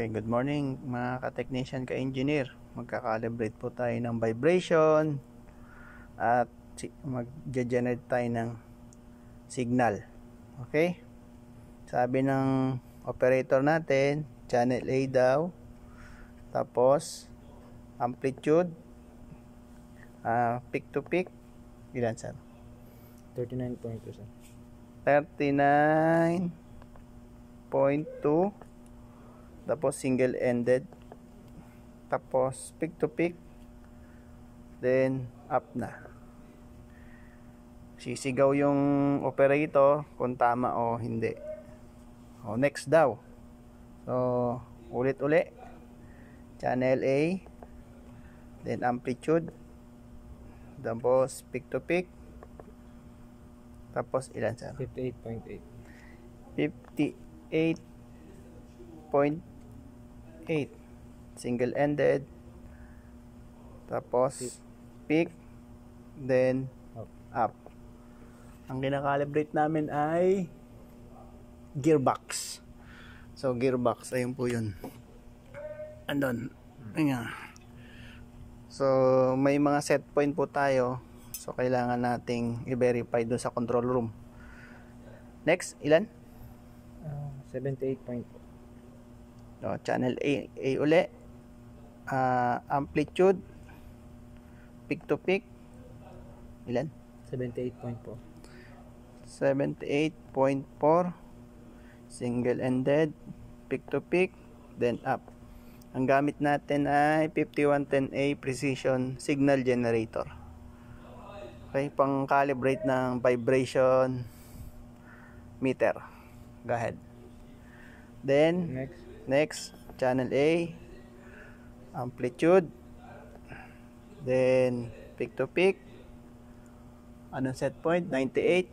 Okay, good morning mga ka-technician, ka-engineer. Magka-calibrate po tayo ng vibration at mag-generate tayo ng signal. Okay? Sabi ng operator natin, channel A daw. Tapos amplitude, peak to peak. Ilan sir? 39.2 sir. 39.2. Tapos single ended, tapos peak to peak, then up na. Sisigaw yung operator kung tama o hindi. O next daw. So ulit channel A, then amplitude, tapos peak to peak, tapos ilan sir? 58.8. 58.8 single ended, tapos peak, then up. Ang kinakalibrate namin ay gearbox. So gearbox, ayun po yun, andun. Ayan. So may mga set point po tayo, so kailangan nating i-verify dun sa control room. Next, ilan? 78.4. So, channel A uli, amplitude, peak to peak, ilan? 78.4. 78.4 single ended, peak to peak, then up. Ang gamit natin ay 5110A precision signal generator. Okay, pang calibrate ng vibration meter. Go ahead. Then next, channel A, amplitude, then peak to peak. Anong set point? 98,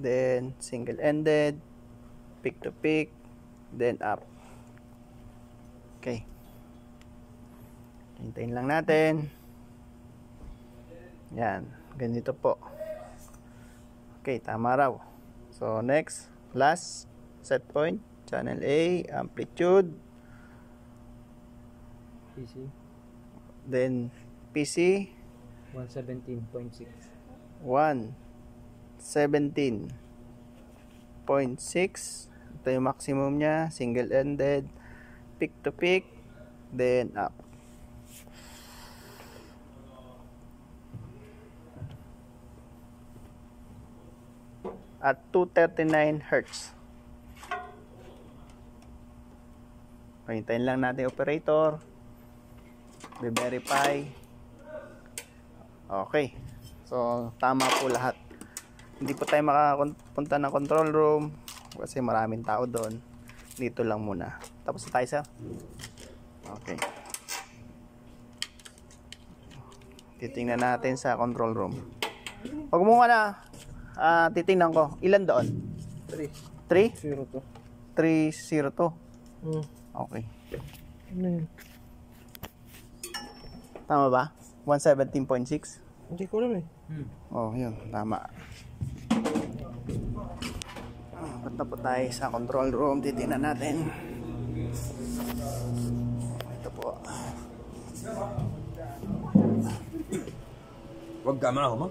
then single ended, peak to peak, then up. Okay, hintayin lang natin. Yan, ganito po. Okay, tama raw. So next, last set point, channel A, amplitude, PC then PC 117.6. 117.6. Ito yung maximum nya, single ended, peak to peak, then up. At 239 Hz. Hintayin lang natin operator, i-verify. Okay, so tama po lahat. Hindi po tayo makapunta ng control room kasi maraming tao doon. Dito lang muna. Tapos na tayo sir. Okay, titingnan natin sa control room. Pag mo na titingnan ko, ilan doon? 3? 302. 302. Okay. Ano yun? Tama ba? 117.6? Hindi ko alam eh. Oh, yun. Tama. Punta po tayo sa control room. Titingnan natin. Ito po. Huwag ka man ako mo.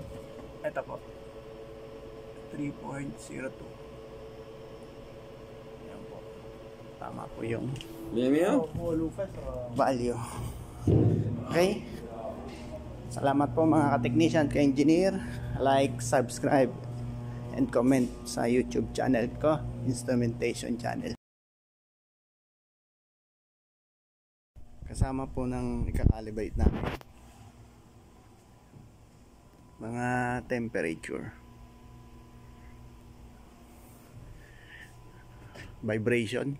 Ito po. 3.02. Yan po. Tama po yung value. Okay. Salamat po mga ka-technician, ka-engineer. Like, subscribe, and comment sa YouTube channel ko, Instrumentation Channel. Kasama po ng ika-calibrate namin mga temperature, vibration,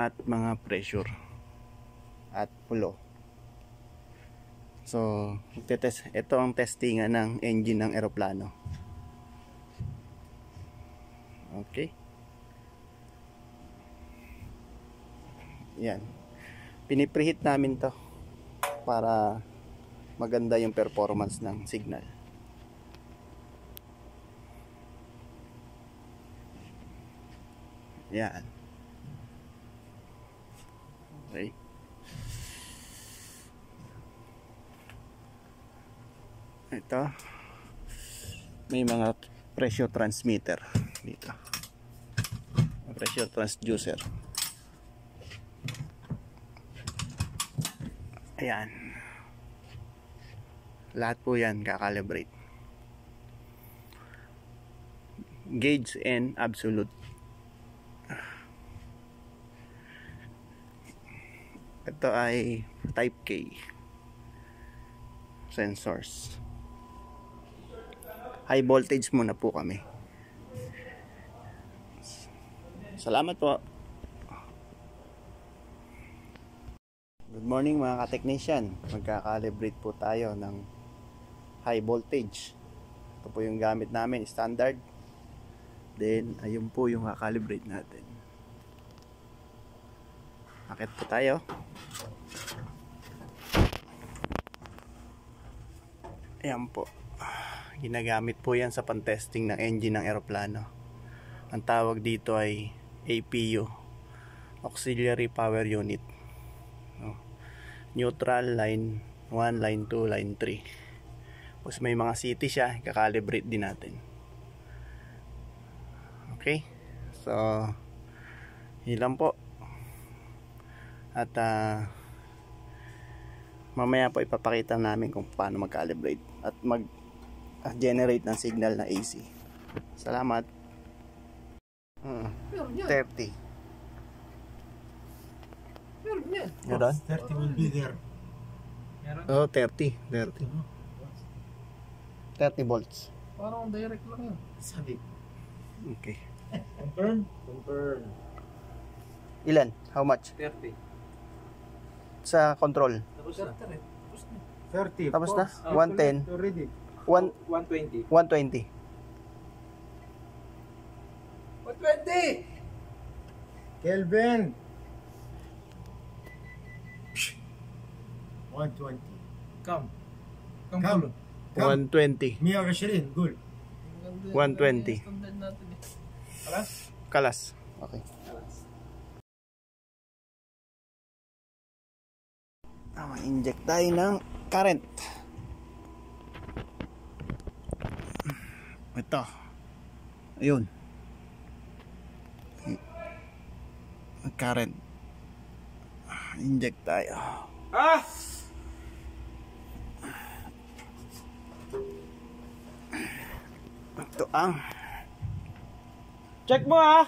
at mga pressure at flow. So, ito ang testingan ng engine ng eroplano. Okay. Yan. Pinipreheat namin to para maganda yung performance ng signal. Yan. Okay. Ito. May mga pressure transmitter dito. Pressure transducer. Ayan. Lahat po yan kakalibrate. Gauge and absolute. Ito ay type K sensors. High voltage muna po kami. Salamat po. Good morning mga ka-technician. Magkakalibrate po tayo ng high voltage. Ito po yung gamit namin, standard. Then ayun po yung kakalibrate natin. Akit po tayo. Ayan po. Ginagamit po yan sa pan-testing ng engine ng eroplano. Ang tawag dito ay APU, Auxiliary Power Unit. Neutral, line 1, line 2, line 3. Tapos may mga CT siya, kakalibrate din natin. Okay, so yun lang po. At mamaya po ipapakita namin kung paano mag-calibrate at mag-generate ng signal na AC. Salamat. 30. Meron? 30 will be there. Oh, 30. 30 volts. Parang direct lang yun. Sabi. Okay. Confirm? Confirm. Ilan? How much? 30. Sa control. Tapos na. 30. Tapos na? Post. 110. Already. 120. 120. 120! Kelvin. 120. Come. Come. 120. 120 قول 120. Alas? Kalas. Okay. Inject tayo ng current. Ito. Ayun. Current. Inject tayo. Ah! Ito ang Check mo ah!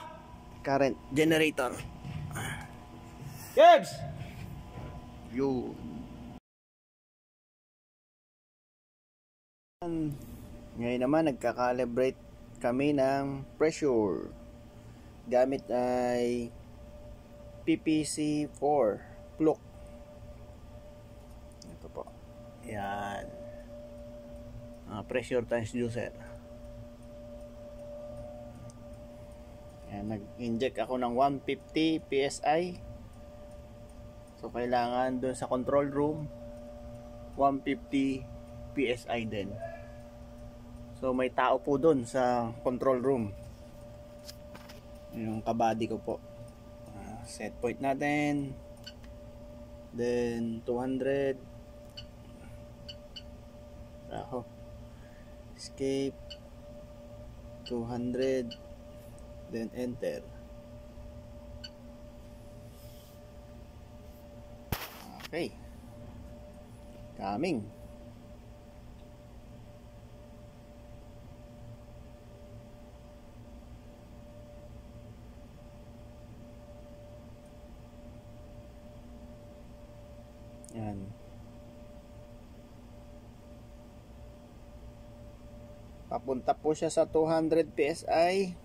current generator. Gibbs! Yun. Ngayon naman nagka-calibrate kami ng pressure. Gamit ay PPC4 Pluk. Ito po. Yan. Pressure transducer. Yan, nag-inject ako ng 150 PSI. So kailangan doon sa control room 150 PSI din. So may tao po doon sa control room. Yung kabady ko po. Set point natin. Then 200. Ako. Escape. 200. Then enter. Okay. Coming. Yan. Papunta po siya sa 200 PSI.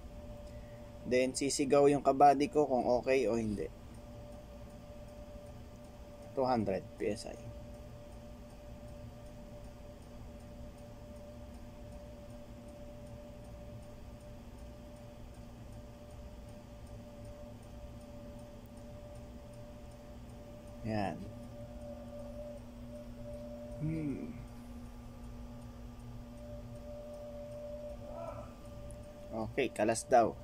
Then sisigaw yung kabady ko kung okay o hindi. 200 PSI. Yan. Okay, kalas daw.